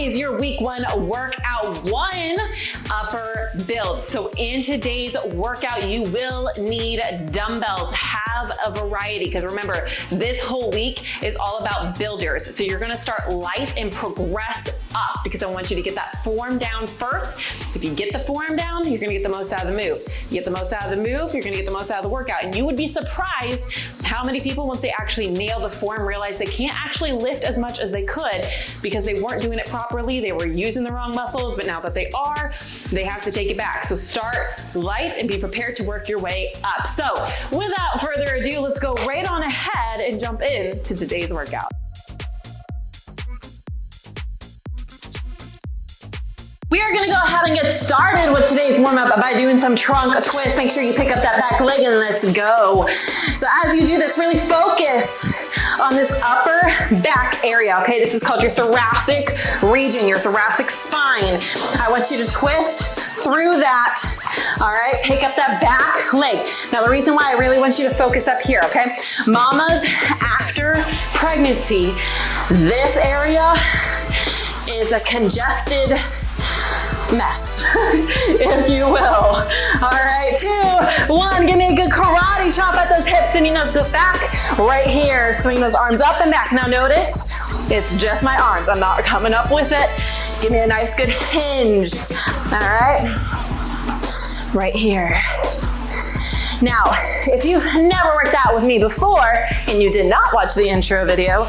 is your week 1 workout 1 upper build. So in today's workout, you will need dumbbells. Have a variety, because remember, this whole week is all about builders. So you're gonna start light and progress up, because I want you to get that form down first. If you get the form down, you're gonna get the most out of the move. You get the most out of the move, you're gonna get the most out of the workout. And you would be surprised how many people, once they actually nail the form, realize they can't actually lift as much as they could because they weren't doing it properly. They were using the wrong muscles, but now that they are, they have to take it back. So start light and be prepared to work your way up. So without further ado, let's go right on ahead and jump into today's workout. We are gonna go ahead and get started with today's warm-up by doing some trunk twist. Make sure you pick up that back leg and let's go. So as you do this, really focus on this upper back area, okay? This is called your thoracic region, your thoracic spine. I want you to twist through that, all right? Pick up that back leg. Now the reason why I really want you to focus up here, okay? Mamas, after pregnancy, this area is a congested mess, if you will. All right, 2, 1, give me a good karate chop at those hips, and you know, go back right here. Swing those arms up and back. Now notice, it's just my arms. I'm not coming up with it. Give me a nice good hinge. All right, right here. Now, if you've never worked out with me before and you did not watch the intro video,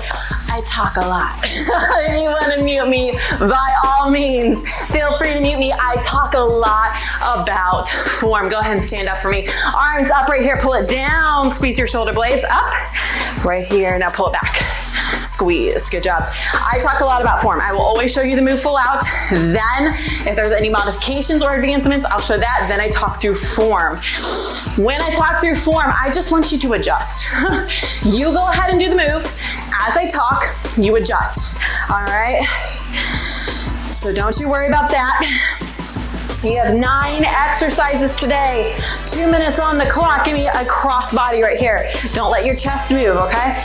I talk a lot. If you want to mute me, by all means, feel free to mute me. I talk a lot about form. Go ahead and stand up for me. Arms up right here, pull it down, squeeze your shoulder blades up, right here, now pull it back. Squeeze, good job. I talk a lot about form. I will always show you the move full out. Then, if there's any modifications or advancements, I'll show that. Then I talk through form. When I talk through form, I just want you to adjust. You go ahead and do the move. As I talk, you adjust. All right? So don't you worry about that. You have 9 exercises today. 2 minutes on the clock. Give me a cross body right here. Don't let your chest move, okay?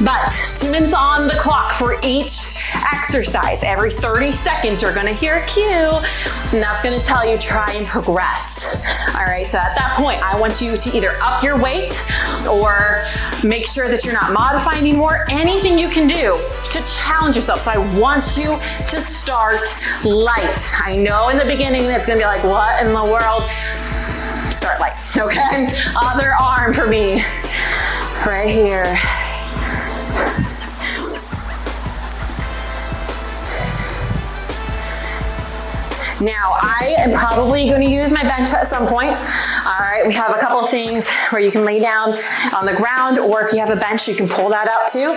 But 2 minutes on the clock for each exercise. Every 30 seconds, you're gonna hear a cue, and that's gonna tell you try and progress. All right, so at that point, I want you to either up your weight or make sure that you're not modifying anymore. Anything you can do to challenge yourself. So I want you to start light. I know in the beginning it's gonna be like, what in the world? Start light, okay? Other arm for me, right here. Now, I am probably going to use my bench at some point. All right, we have a couple of things where you can lay down on the ground, or if you have a bench, you can pull that out too.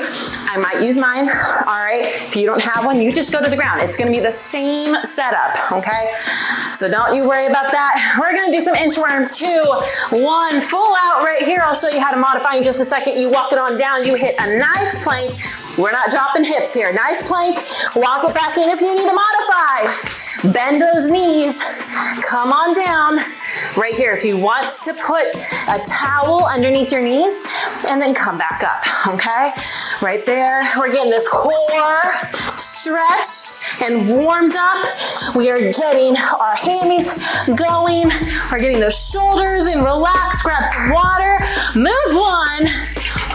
I might use mine. All right, if you don't have one, you just go to the ground. It's going to be the same setup, okay? So don't you worry about that. We're going to do some inchworms. 2, 1, full out right here. I'll show you how to modify in just a second. You walk it on down. You hit a nice plank. We're not dropping hips here. Nice plank. Walk it back in if you need to modify. Bend those knees, come on down. Right here, if you want to put a towel underneath your knees and then come back up, okay? Right there, we're getting this core stretched and warmed up. We are getting our hammies going. We're getting those shoulders and relaxed. Grab some water. Move 1,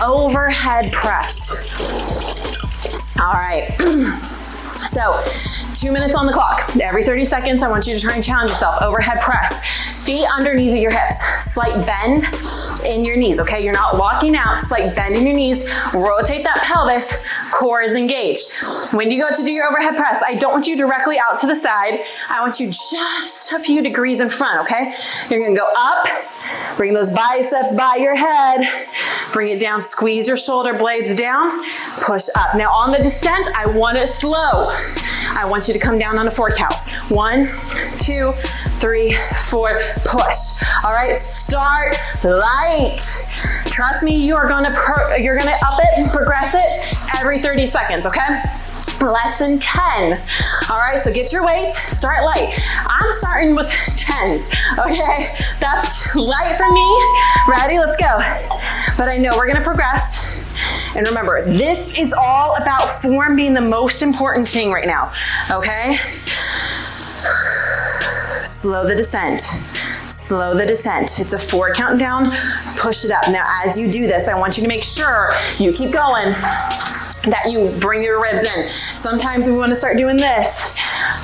overhead press. All right. So 2 minutes on the clock. Every 30 seconds, I want you to try and challenge yourself. Overhead press. Feet underneath of your hips. Slight bend in your knees, okay? You're not walking out. Slight bend in your knees. Rotate that pelvis. Core is engaged. When you go to do your overhead press, I don't want you directly out to the side. I want you just a few degrees in front, okay? You're gonna go up. Bring those biceps by your head. Bring it down. Squeeze your shoulder blades down. Push up. Now on the descent, I want it slow. I want you to come down on a 4 count. 1, 2, 3, 4, push. All right, start light. Trust me, you're gonna up it and progress it every 30 seconds, okay? Less than 10. All right, so get your weight, start light. I'm starting with 10s, okay? That's light for me. Ready, let's go. But I know we're gonna progress. And remember, this is all about form being the most important thing right now, okay? Slow the descent. Slow the descent. It's a 4 count down, push it up. Now, as you do this, I want you to make sure you keep going, that you bring your ribs in. Sometimes we want to start doing this.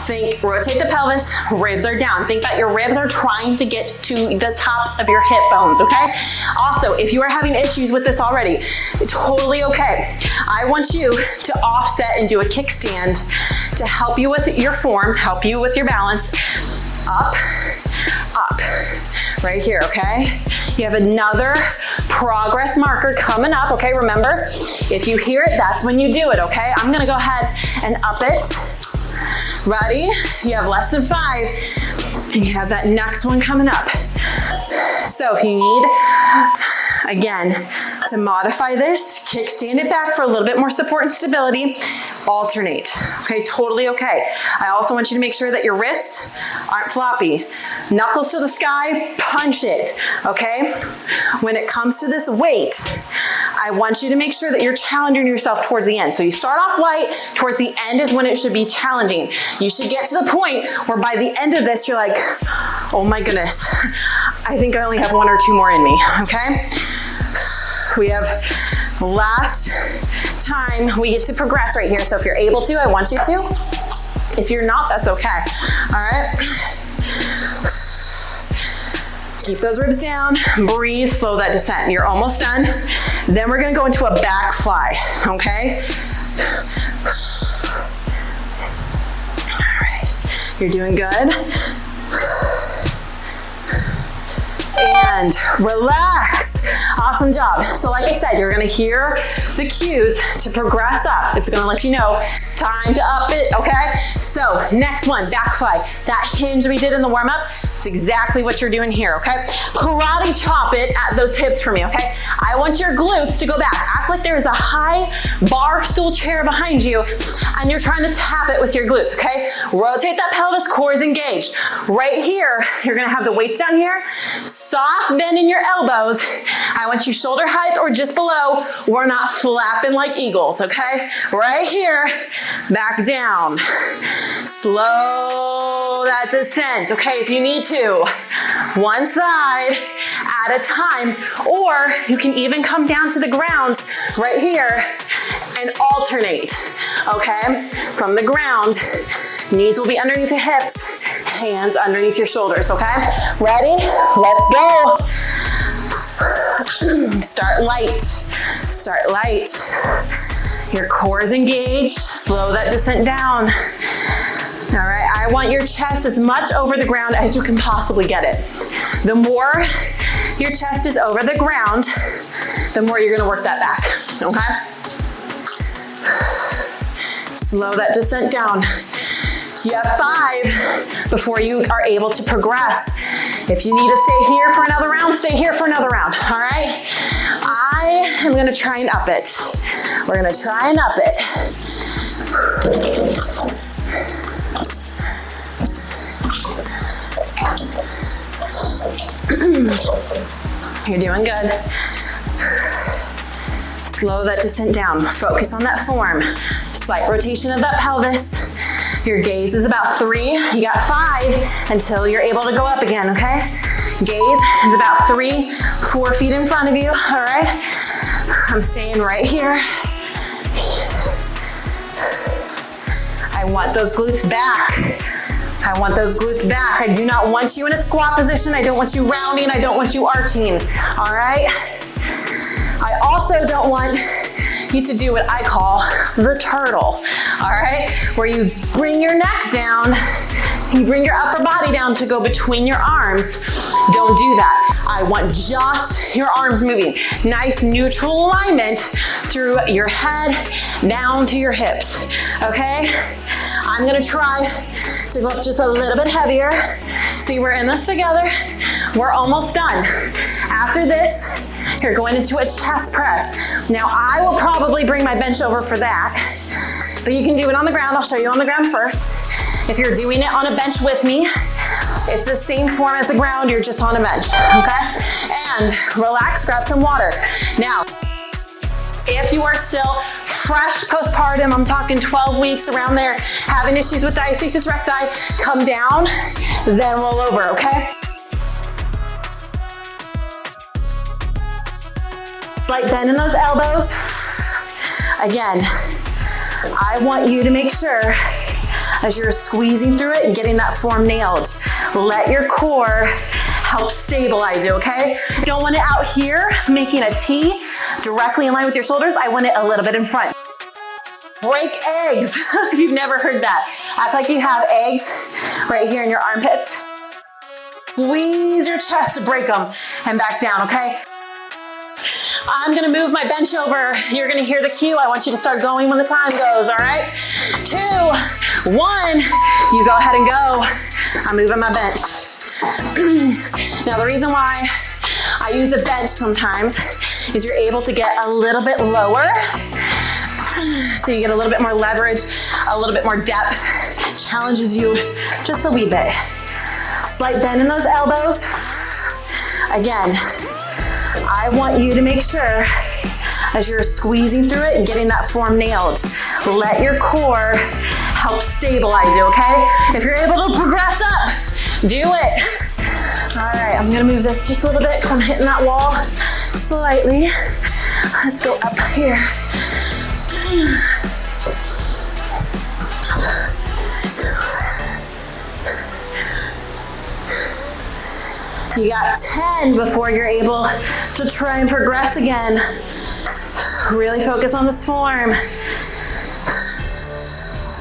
Think, rotate the pelvis, ribs are down. Think that your ribs are trying to get to the tops of your hip bones, okay? Also, if you are having issues with this already, totally okay. I want you to offset and do a kickstand to help you with your form, help you with your balance. Up, up, right here, okay? You have another progress marker coming up, okay? Remember, if you hear it, that's when you do it, okay? I'm gonna go ahead and up it. Ready? You have less than 5, and you have that next one coming up. So if you need, again, to modify this, kickstand it back for a little bit more support and stability, alternate, okay, totally okay. I also want you to make sure that your wrists aren't floppy. Knuckles to the sky, punch it, okay? When it comes to this weight, I want you to make sure that you're challenging yourself towards the end. So you start off light, towards the end is when it should be challenging. You should get to the point where by the end of this, you're like, oh my goodness, I think I only have 1 or 2 more in me, okay? We have last time we get to progress right here. So if you're able to, I want you to. If you're not, that's okay. All right. Keep those ribs down, breathe, slow that descent. You're almost done. Then we're gonna go into a back fly, okay? All right, you're doing good. And relax. Awesome job. So like I said, you're gonna hear the cues to progress up. It's gonna let you know time to up it, okay? So next one, back fly. That hinge we did in the warm-up, it's exactly what you're doing here, okay? Karate chop it at those hips for me, okay? I want your glutes to go back. Act like there's a high bar stool chair behind you and you're trying to tap it with your glutes, okay? Rotate that pelvis, core is engaged. Right here, you're gonna have the weights down here, soft bend in your elbows. I want you shoulder height or just below. We're not flapping like eagles, okay? Right here, back down. Slow that descent, okay, if you need to. One side at a time, or you can even come down to the ground right here and alternate, okay? From the ground, knees will be underneath the hips, hands underneath your shoulders, okay? Ready? Let's go. Start light, start light. Your core is engaged, slow that descent down. All right, I want your chest as much over the ground as you can possibly get it. The more your chest is over the ground, the more you're gonna work that back, okay? Slow that descent down. You have 5 before you are able to progress. If you need to stay here for another round, stay here for another round, all right? I am gonna try and up it. We're gonna try and up it. You're doing good. Slow that descent down. Focus on that form. Slight rotation of that pelvis. Your gaze is about 3. You got 5 until you're able to go up again, okay? Gaze is about 3, 4 feet in front of you, all right? I'm staying right here. I want those glutes back. I want those glutes back. I do not want you in a squat position. I don't want you rounding. I don't want you arching, all right? I also don't want you to do what I call the turtle, all right? Where you bring your neck down, you bring your upper body down to go between your arms. Don't do that. I want just your arms moving. Nice neutral alignment through your head down to your hips, okay? I'm gonna try to go up just a little bit heavier. See, we're in this together. We're almost done. After this, you're going into a chest press. Now, I will probably bring my bench over for that, but you can do it on the ground. I'll show you on the ground first. If you're doing it on a bench with me, it's the same form as the ground, you're just on a bench, okay? And relax, grab some water. Now, If you are still fresh postpartum, I'm talking 12 weeks around there, having issues with diastasis recti, come down, then roll over, okay? Slight bend in those elbows. Again, I want you to make sure as you're squeezing through it and getting that form nailed, let your core help stabilize you, okay? You don't want it out here making a T directly in line with your shoulders. I want it a little bit in front. Break eggs, if you've never heard that. Act like you have eggs right here in your armpits. Squeeze your chest to break them and back down, okay? I'm gonna move my bench over. You're gonna hear the cue. I want you to start going when the time goes, all right? 2, 1, you go ahead and go. I'm moving my bench. Now the reason why I use a bench sometimes is you're able to get a little bit lower, so you get a little bit more leverage, a little bit more depth, challenges you just a wee bit. Slight bend in those elbows. Again, I want you to make sure as you're squeezing through it and getting that form nailed, let your core help stabilize you, okay? If you're able to progress up, do it. All right, I'm gonna move this just a little bit because I'm hitting that wall slightly. Let's go up here. You got 10 before you're able to try and progress again. Really focus on this form.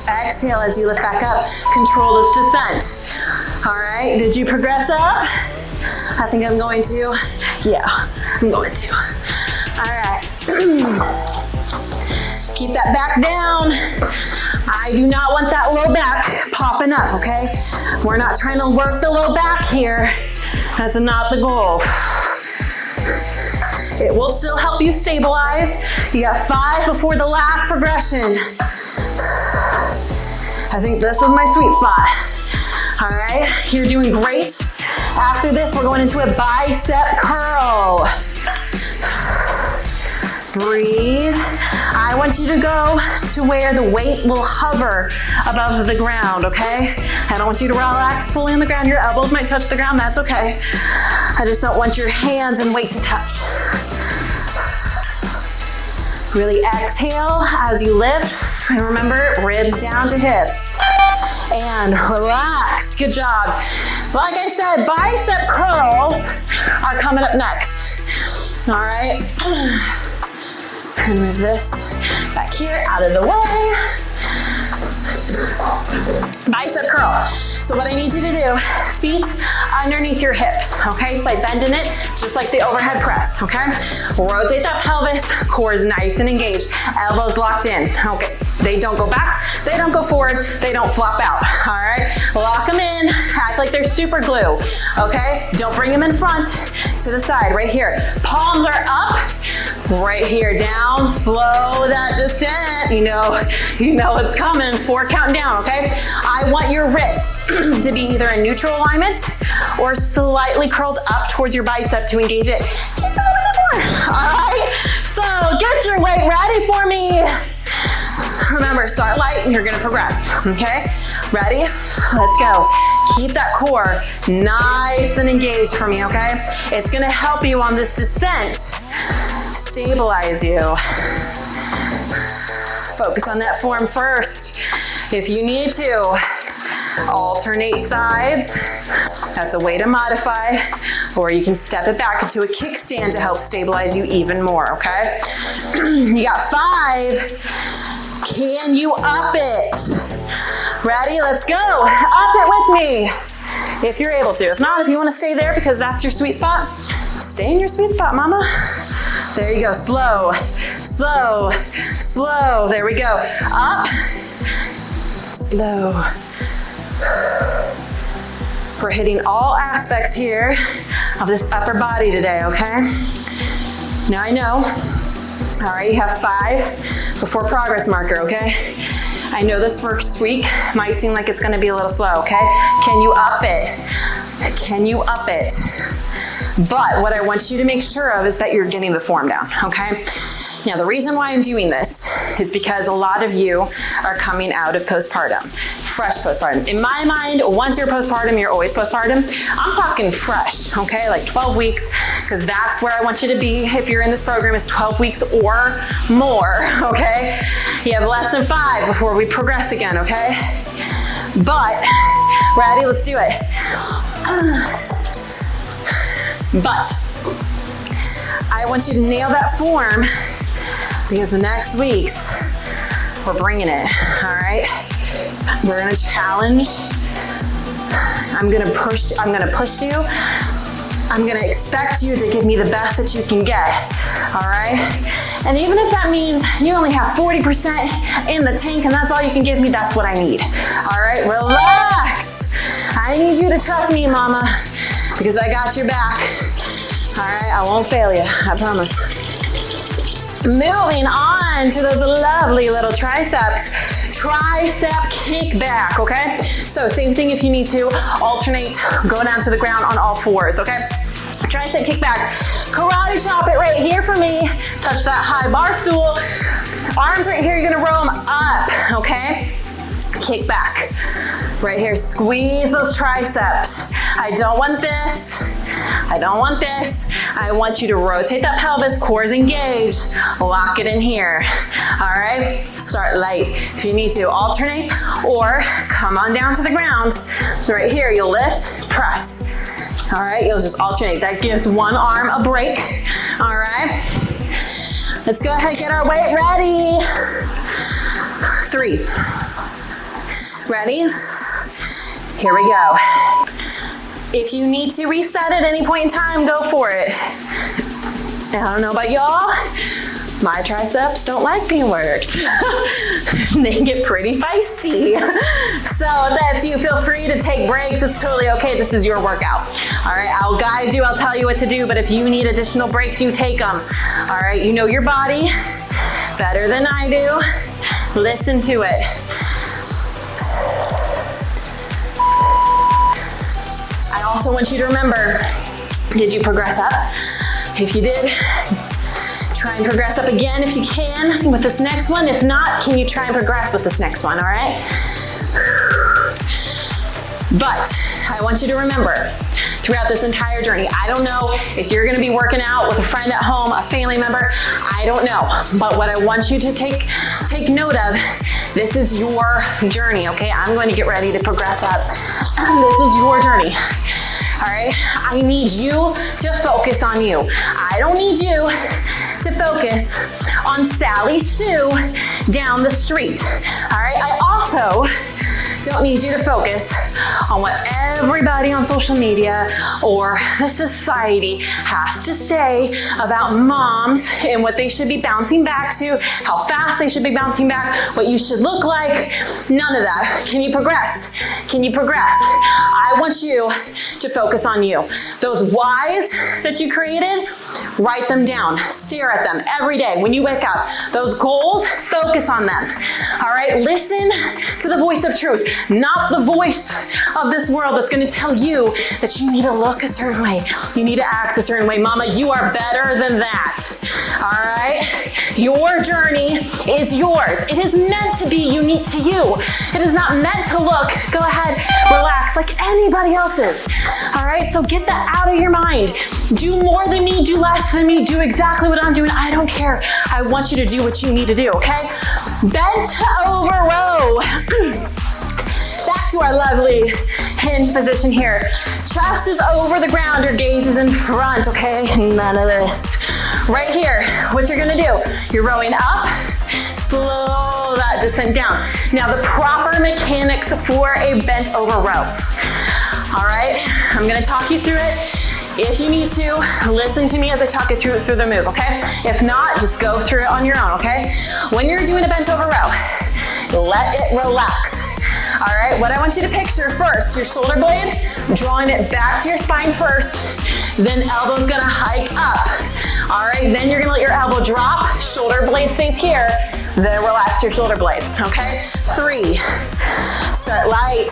Exhale as you lift back up. Control this descent. All right, did you progress up? I think I'm going to. Yeah, I'm going to. All right. Keep that back down. I do not want that low back popping up, okay? We're not trying to work the low back here. That's not the goal. It will still help you stabilize. You got 5 before the last progression. I think this is my sweet spot. All right, you're doing great. After this, we're going into a bicep curl. Breathe. I want you to go to where the weight will hover above the ground, okay? I don't want you to relax fully on the ground. Your elbows might touch the ground, that's okay. I just don't want your hands and weight to touch. Really exhale as you lift. And remember, ribs down to hips. And relax, good job. Like I said, bicep curls are coming up next. All right. And move this back here, out of the way. Bicep curl. So what I need you to do, feet underneath your hips, okay? Slight bend in it, just like the overhead press, okay? Rotate that pelvis, core is nice and engaged, elbows locked in, okay? They don't go back, they don't go forward, they don't flop out, all right? Lock them in, act like they're super glue, okay? Don't bring them in front, to the side, right here. Palms are up, right here, down, slow that descent. You know it's coming, 4 counting down, okay? I want your wrist to be either in neutral alignment or slightly curled up towards your bicep to engage it just a little bit more, all right? So get your weight ready for me. Remember, start light and you're gonna progress, okay? Ready? Let's go. Keep that core nice and engaged for me, okay? It's gonna help you on this descent, stabilize you. Focus on that form first. If you need to, alternate sides. That's a way to modify, or you can step it back into a kickstand to help stabilize you even more, okay? You got 5. Can you up it? Ready? Let's go. Up it with me. If you're able to. If not, if you want to stay there because that's your sweet spot, stay in your sweet spot, mama. There you go. Slow, slow, slow. There we go. Up, slow. We're hitting all aspects here of this upper body today, okay? Now I know. All right, you have 5 before progress marker, okay? I know this first week might seem like it's gonna be a little slow, okay? Can you up it? Can you up it? But what I want you to make sure of is that you're getting the form down, okay? Now, the reason why I'm doing this is because a lot of you are coming out of postpartum, fresh postpartum. In my mind, once you're postpartum, you're always postpartum. I'm talking fresh, okay? Like 12 weeks, because that's where I want you to be if you're in this program, is 12 weeks or more, okay? You have less than 5 before we progress again, okay? But, ready? Let's do it. But, I want you to nail that form, because the next weeks, we're bringing it, all right? We're gonna challenge. I'm gonna push you. I'm gonna expect you to give me the best that you can get, all right? And even if that means you only have 40% in the tank and that's all you can give me, that's what I need, all right? Relax. I need you to trust me, mama, because I got your back, all right? I won't fail you, I promise. Moving on to those lovely little triceps. Tricep kickback, okay? So same thing if you need to, alternate, go down to the ground on all 4s, okay? Tricep kickback. Karate chop it right here for me. Touch that high bar stool. Arms right here, you're gonna row them up, okay? Kick back. Right here, squeeze those triceps. I don't want this. I don't want this. I want you to rotate that pelvis, core is engaged. Lock it in here. All right, start light. If you need to, alternate or come on down to the ground. Right here, you'll lift, press. All right, you'll just alternate. That gives one arm a break. All right, let's go ahead and get our weight ready. 3. Ready? Here we go. If you need to reset at any point in time, go for it. I don't know about y'all, my triceps don't like being worked. They get pretty feisty. So if that's you, feel free to take breaks. It's totally okay. This is your workout. All right, I'll guide you. I'll tell you what to do. But if you need additional breaks, you take them. All right, you know your body better than I do. Listen to it. I also want you to remember, did you progress up? If you did, try and progress up again if you can with this next one. If not, can you try and progress with this next one, all right? But I want you to remember, throughout this entire journey, I don't know if you're gonna be working out with a friend at home, a family member, I don't know. But what I want you to take note of, this is your journey, okay? I'm going to get ready to progress up. This is your journey. All right, I need you to focus on you. I don't need you to focus on Sally Sue down the street. All right, I also don't need you to focus on what everybody on social media or the society has to say about moms and what they should be bouncing back to, how fast they should be bouncing back, what you should look like. None of that. Can you progress? Can you progress? I want you to focus on you. Those whys that you created, write them down. Stare at them every day when you wake up. Those goals, focus on them. All right, listen to the voice of truth, not the voice of this world that's going to tell you that you need to look a certain way, you need to act a certain way. Mama, you are better than that. All right? Your journey is yours. It is meant to be unique to you. It is not meant to look, go ahead, relax like anybody else's. All right? So get that out of your mind. Do more than me, do less than me, do exactly what I'm doing. I don't care. I want you to do what you need to do, okay? Bent over row. Back to our lovely hinge position here. Chest is over the ground, your gaze is in front, okay? None of this. Right here, what you're gonna do, you're rowing up, slow that descent down. Now the proper mechanics for a bent over row. All right, I'm gonna talk you through it. If you need to, listen to me as I talk you through the move, okay? If not, just go through it on your own, okay? When you're doing a bent over row, let it relax. All right, what I want you to picture first, your shoulder blade, drawing it back to your spine first, then elbow's gonna hike up. All right, then you're gonna let your elbow drop, shoulder blade stays here, then relax your shoulder blade, okay? 3, start light,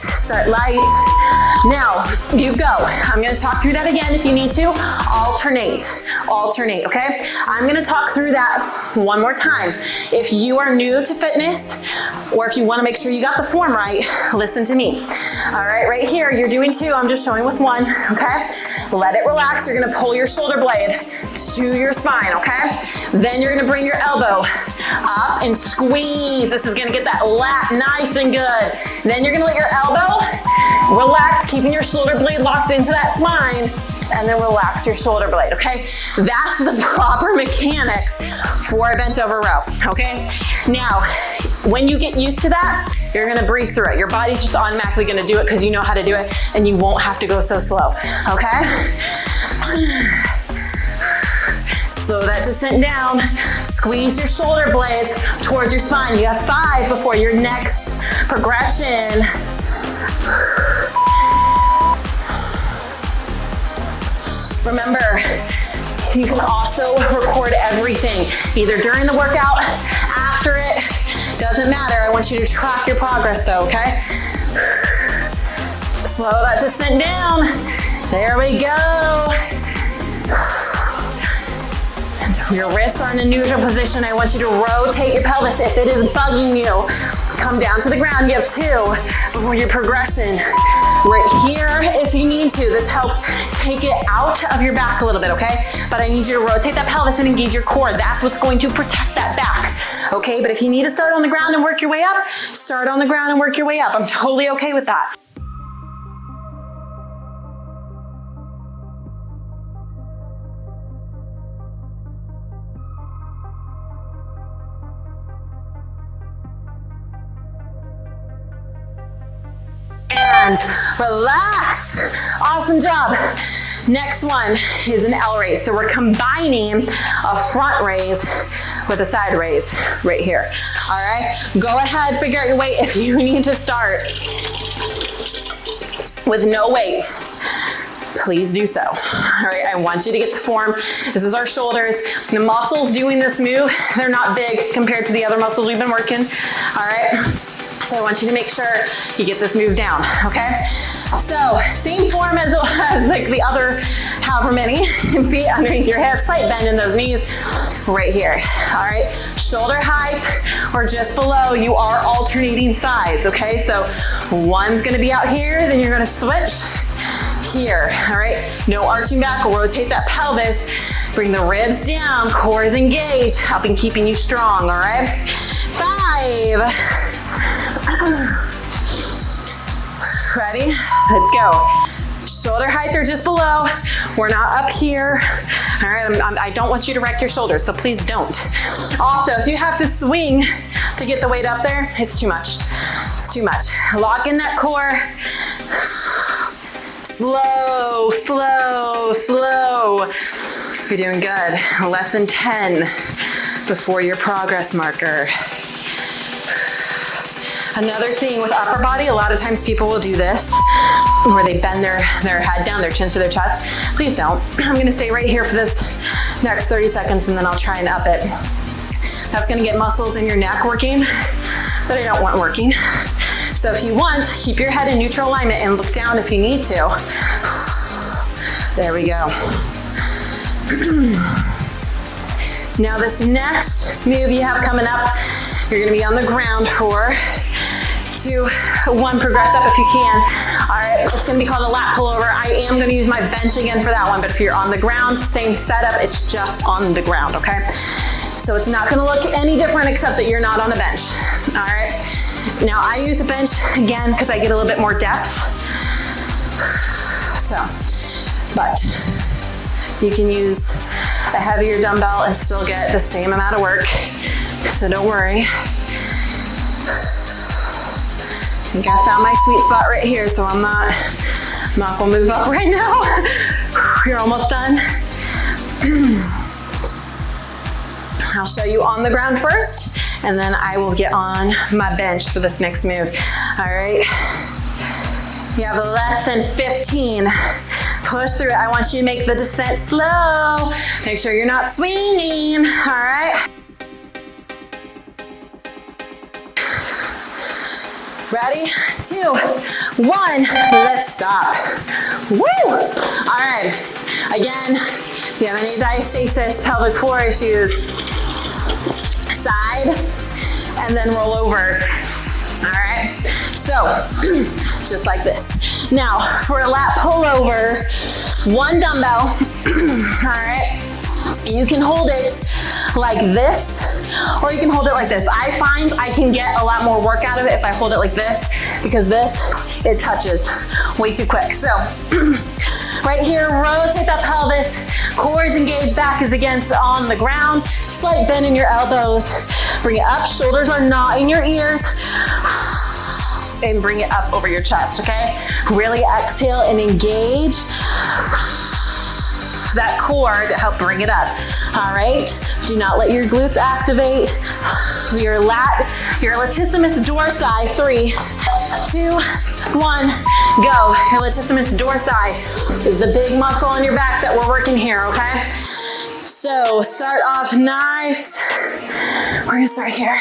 Now, you go. I'm gonna talk through that again if you need to. Alternate, okay? I'm gonna talk through that one more time. If you are new to fitness, or if you wanna make sure you got the form right, listen to me. All right, right here, you're doing 2, I'm just showing with 1, okay? Let it relax, you're gonna pull your shoulder blade to your spine, okay? Then you're gonna bring your elbow up and squeeze. This is gonna get that lat nice and good. Then you're gonna let your elbow relax, keeping your shoulder blade locked into that spine, and then relax your shoulder blade, okay? That's the proper mechanics for a bent over row, okay? Now, when you get used to that, you're gonna breeze through it. Your body's just automatically gonna do it because you know how to do it, and you won't have to go so slow, okay? Slow that descent down. Squeeze your shoulder blades towards your spine. You have 5 before your next progression. Remember, you can also record everything, either during the workout, after it, doesn't matter. I want you to track your progress though, okay? Slow that descent down. There we go. Your wrists are in a neutral position. I want you to rotate your pelvis if it is bugging you. Come down to the ground, you have 2 before your progression. Right here, if you need to, this helps take it out of your back a little bit, okay? But I need you to rotate that pelvis and engage your core. That's what's going to protect that back, okay? But if you need to start on the ground and work your way up, start on the ground and work your way up. I'm totally okay with that. And relax. Awesome job. Next one is an L raise. So we're combining a front raise with a side raise right here. All right, go ahead, figure out your weight if you need to start with no weight. Please do so. All right, I want you to get the form. This is our shoulders. The muscles doing this move, they're not big compared to the other muscles we've been working. All right. So I want you to make sure you get this move down, okay? So same form as like the other however many feet underneath your hips, slight bend in those knees right here, all right? Shoulder height or just below, you are alternating sides, okay? So one's gonna be out here, then you're gonna switch here, all right? No arching back, rotate that pelvis, bring the ribs down, core is engaged, helping keeping you strong, all right? 5. Ready? Let's go. Shoulder height or just below. We're not up here. All right, I don't want you to wreck your shoulders, so please don't. Also, if you have to swing to get the weight up there, it's too much. It's too much. Lock in that core. Slow, slow, slow. You're doing good. Less than 10 before your progress marker. Another thing with upper body, a lot of times people will do this, where they bend their head down, their chin to their chest. Please don't. I'm gonna stay right here for this next 30 seconds and then I'll try and up it. That's gonna get muscles in your neck working that I don't want working. So if you want, keep your head in neutral alignment and look down if you need to. There we go. Now this next move you have coming up, you're gonna be on the ground for 2, 1, progress up if you can. All right, it's gonna be called a lat pullover. I am gonna use my bench again for that one, but if you're on the ground, same setup, it's just on the ground, okay? So it's not gonna look any different except that you're not on a bench, all right? Now I use a bench again because I get a little bit more depth. So, but you can use a heavier dumbbell and still get the same amount of work, so don't worry. I think I found my sweet spot right here, so I'm not gonna move up right now. You're almost done. I'll show you on the ground first, and then I will get on my bench for this next move. All right. You have less than 15. Push through it. I want you to make the descent slow. Make sure you're not swinging, all right? Ready? 2, 1, let's stop. Woo! All right, again, if you have any diastasis, pelvic floor issues, side, and then roll over. All right, so just like this. Now, for a lat pullover, 1 dumbbell, all right, you can hold it like this, or you can hold it like this. I find I can get a lot more work out of it if I hold it like this, because this, it touches way too quick. So, right here, rotate that pelvis, core is engaged, back is against on the ground, slight bend in your elbows, bring it up, shoulders are not in your ears, and bring it up over your chest, okay? Really exhale and engage that core to help bring it up, all right? Do not let your glutes activate. Your latissimus dorsi, 3, 2, 1, go. Your latissimus dorsi is the big muscle on your back that we're working here, okay? So start off nice. We're gonna start here.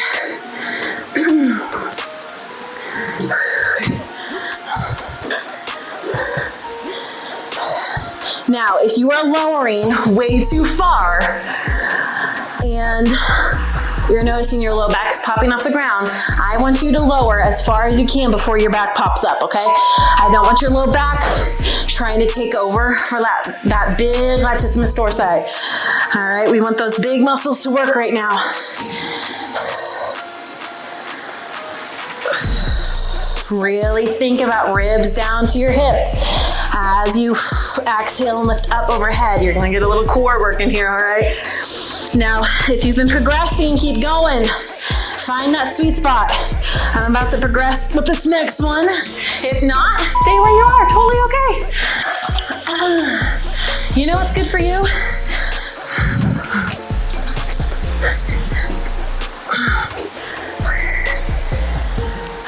Now, if you are lowering way too far and you're noticing your low back is popping off the ground, I want you to lower as far as you can before your back pops up, okay? I don't want your low back trying to take over for that big latissimus dorsi. All right, we want those big muscles to work right now. Really think about ribs down to your hip. As you exhale and lift up overhead, you're gonna get a little core working here, all right? Now, if you've been progressing, keep going. Find that sweet spot. I'm about to progress with this next one. If not, stay where you are, totally okay. You know what's good for you?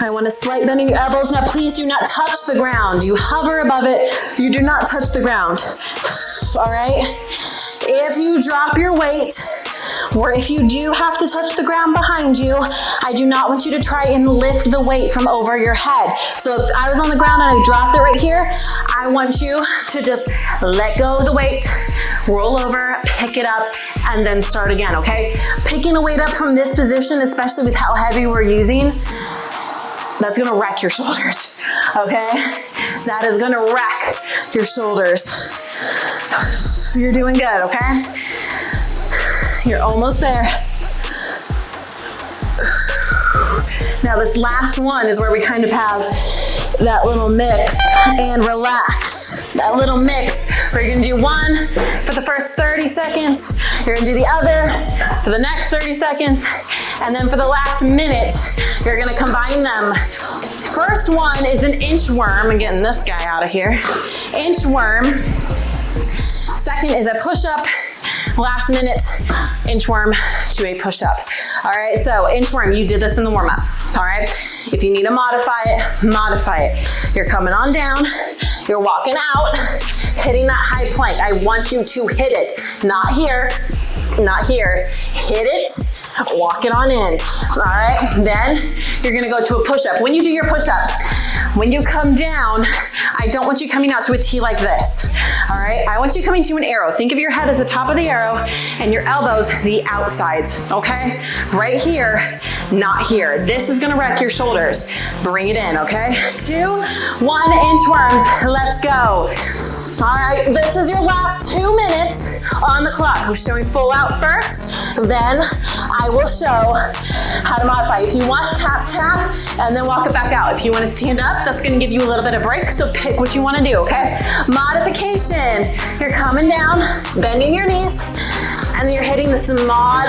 I want a slight bend in your elbows. Now please do not touch the ground. You hover above it. You do not touch the ground. All right? If you drop your weight, or if you do have to touch the ground behind you, I do not want you to try and lift the weight from over your head. So if I was on the ground and I dropped it right here, I want you to just let go of the weight, roll over, pick it up, and then start again, okay? Picking a weight up from this position, especially with how heavy we're using, that's gonna wreck your shoulders, okay? That is gonna wreck your shoulders. You're doing good, okay? You're almost there. Now this last one is where we kind of have that little mix and relax. That little mix where you're gonna do one for the first 30 seconds, you're gonna do the other for the next 30 seconds, and then for the last minute, you're gonna combine them. First one is an inchworm. I'm getting this guy out of here. Inchworm. Second is a push-up. Last minute, inchworm to a push-up. All right, so inchworm, you did this in the warm-up. All right, if you need to modify it, modify it. You're coming on down, you're walking out, hitting that high plank. I want you to hit it, not here, not here. Hit it, walk it on in. All right, then you're gonna go to a push-up. When you do your push-up, when you come down, I don't want you coming out to a T like this. All right, I want you coming to an arrow. Think of your head as the top of the arrow and your elbows the outsides, okay? Right here, not here. This is gonna wreck your shoulders. Bring it in, okay? 2, 1, inchworms, let's go. All right, this is your last 2 minutes on the clock. I'm showing full out first, then I will show how to modify. If you want, tap, tap, and then walk it back out. If you want to stand up, that's gonna give you a little bit of break, so pick what you wanna do, okay? Modification, you're coming down, bending your knees, and then you're hitting this mod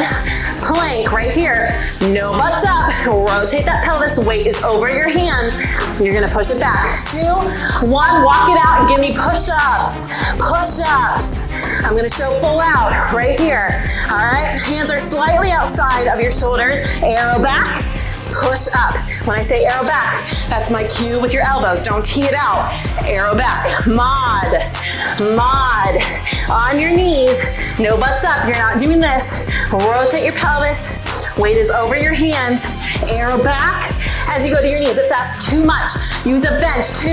plank right here. No butts up, rotate that pelvis, weight is over your hands. You're gonna push it back. 2, 1, walk it out and give me push-ups, push-ups. I'm gonna show full out right here. All right, hands are slightly outside of your shoulders, arrow back, push up. When I say arrow back, that's my cue with your elbows. Don't tee it out. Arrow back, mod, mod. On your knees, no butts up, you're not doing this. Rotate your pelvis, weight is over your hands, arrow back, as you go to your knees. If that's too much, use a bench, 2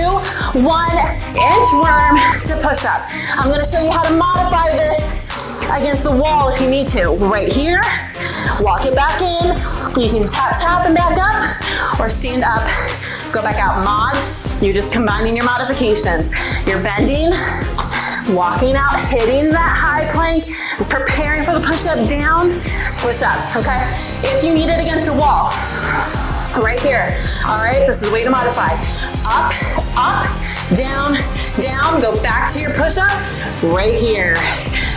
1-inch worm to push up. I'm gonna show you how to modify this against the wall if you need to. Right here, walk it back in. You can tap and back up, or stand up, go back out. Mod, you're just combining your modifications. You're bending, walking out, hitting that high plank, preparing for the push-up, down, push up, okay? If you need it against a wall, right here, all right? This is a way to modify. Up, up, down, down, go back to your push-up, right here.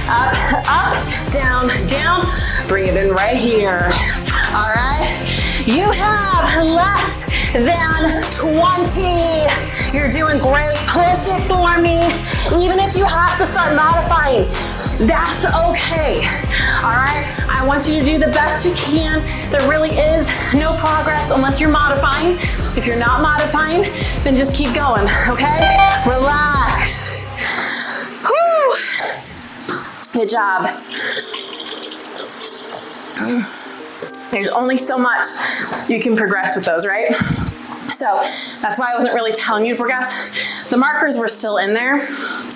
Up, up, down, down, bring it in right here, all right? You have less than 20. You're doing great. Push it for me. Even if you have to start modifying, that's okay. All right? I want you to do the best you can. There really is no progress unless you're modifying. If you're not modifying, then just keep going, okay? Relax. Whew. Good job. There's only so much you can progress with those, right? So that's why I wasn't really telling you to progress. The markers were still in there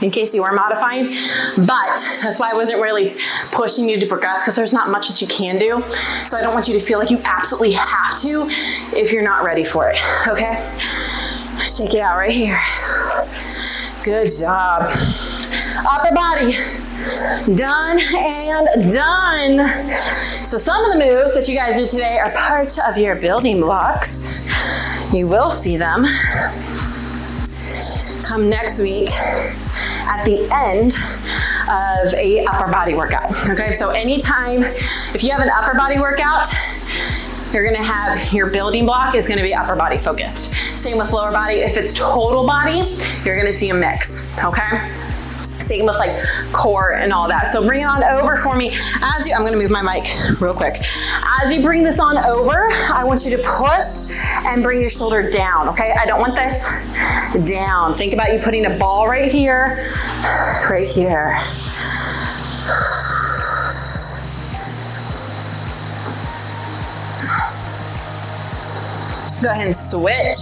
in case you were modifying, but that's why I wasn't really pushing you to progress, because there's not much that you can do. So I don't want you to feel like you absolutely have to if you're not ready for it, okay? Shake it out right here. Good job. Upper body. Done and done. So some of the moves that you guys did today are part of your building blocks. You will see them come next week at the end of a upper body workout. Okay, so anytime, if you have an upper body workout, you're gonna have your building block is gonna be upper body focused. Same with lower body. If it's total body, you're gonna see a mix, okay? Same with like core and all that. So bring it on over for me. I'm gonna move my mic real quick. As you bring this on over, I want you to push and bring your shoulder down, okay? I don't want this down. Think about you putting a ball right here, right here. Go ahead and switch.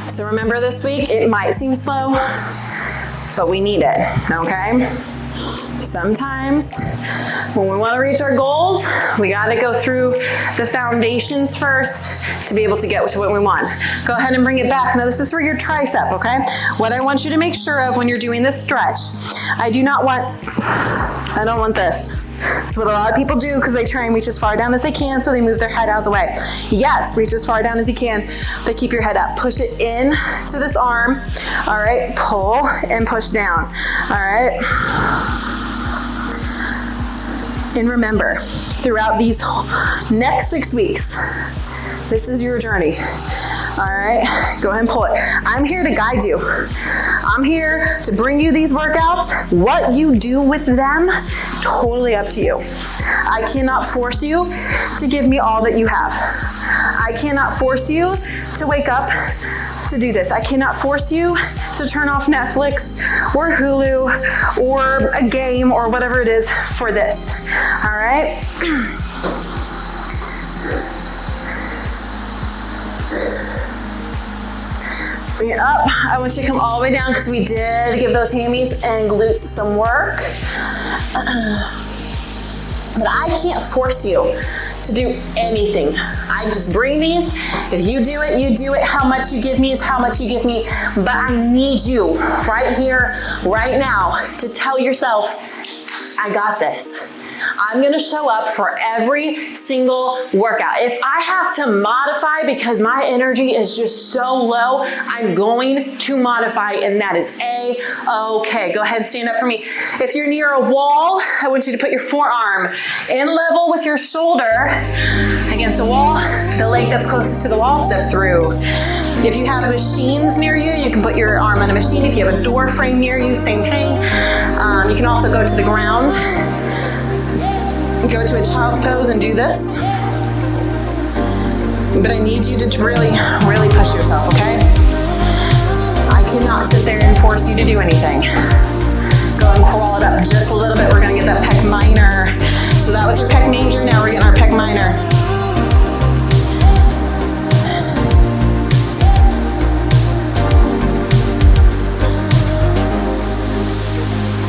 So remember, this week, it might seem slow, but we need it, okay? Sometimes when we want to reach our goals, we got to go through the foundations first to be able to get to what we want. Go ahead and bring it back. Now this is for your tricep, okay? What I want you to make sure of when you're doing this stretch, I don't want this. That's what a lot of people do, because they try and reach as far down as they can, so they move their head out of the way. Yes, reach as far down as you can, but keep your head up. Push it in to this arm. All right, pull and push down. All right. And remember, throughout these next 6 weeks, this is your journey. All right, go ahead and pull it. I'm here to guide you. I'm here to bring you these workouts. What you do with them, totally up to you. I cannot force you to give me all that you have. I cannot force you to wake up to do this. I cannot force you to turn off Netflix or Hulu or a game or whatever it is for this. All right? Bring it up. I want you to come all the way down, because we did give those hammies and glutes some work. But I can't force you to do anything. I just bring these. If you do it, you do it. How much you give me is how much you give me. But I need you right here, right now, to tell yourself, I got this. I'm gonna show up for every single workout. If I have to modify because my energy is just so low, I'm going to modify, and that is A-okay. Go ahead and stand up for me. If you're near a wall, I want you to put your forearm in level with your shoulder against a wall. The leg that's closest to the wall, step through. If you have machines near you, you can put your arm on a machine. If you have a door frame near you, same thing. You can also go to the ground. Go to a child's pose and do this. But I need you to really, really push yourself, okay? I cannot sit there and force you to do anything. Go and crawl it up just a little bit. We're gonna get that pec minor So that was your pec major, now we're getting our pec minor.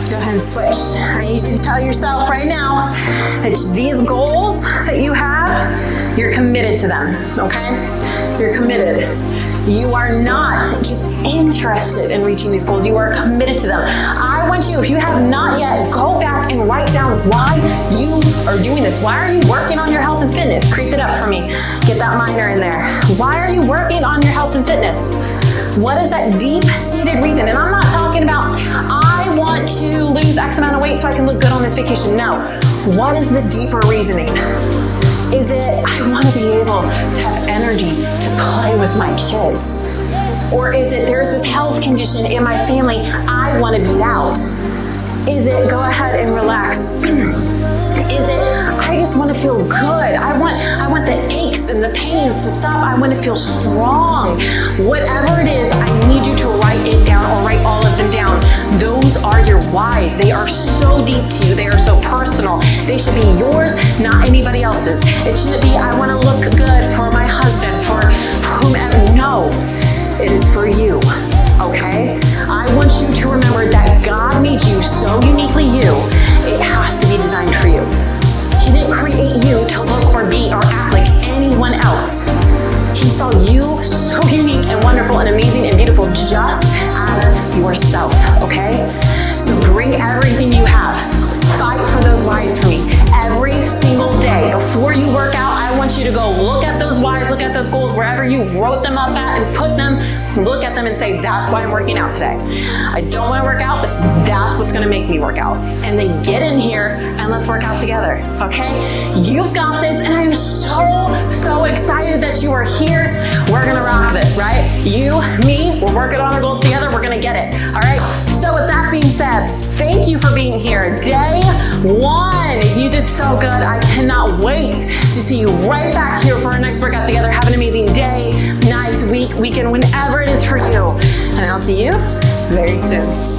Go ahead and switch. I need you to tell yourself right now that these goals that you have, you're committed to them, okay? You're committed. You are not just interested in reaching these goals, you are committed to them. I want you, if you have not yet, go back and write down why you are doing this. Why are you working on your health and fitness? Creep it up for me. Get that minor in there. Why are you working on your health and fitness? What is that deep-seated reason? And I'm not talking about, I want to lose X amount of weight so I can look good on this vacation. No. What is the deeper reasoning? Is it, I want to be able to have energy to play with my kids? Or is it, there's this health condition in my family, I want to beat out? Is it, go ahead and relax? Is it, I just want to feel good. I want the aches and the pains to stop. I want to feel strong. Whatever it is, I need you to write it down or write all of them down. Those are your whys. They are so deep to you. They are so personal. They should be yours, not anybody else's. It shouldn't be, I want to look good for my husband, for whomever. No, it is for you, okay? I want you to remember that God made you so uniquely you. It has to be designed for you. He didn't create you to look or be or act like anyone else. He saw you so unique and wonderful and amazing and beautiful just as yourself, okay? So bring everything you have. Fight for those whys for me. Every single day before you work out, I want you to go look at those whys, look at those goals, wherever you wrote them up at and put them, look at them and say, that's why I'm working out today. I don't want to work out, but that's what's going to make me work out. And then get in here and let's work out together, okay? You've got this, and I'm so excited that you are here. We're going to rock this, right? You, me, we're working on our goals together. We're going to get it, all right? So with that being said, thank you for being here. Day 1, you did so good. I cannot wait to see you right back here for our next workout together. Have an amazing day, night, week, weekend, whenever it is for you. And I'll see you very soon.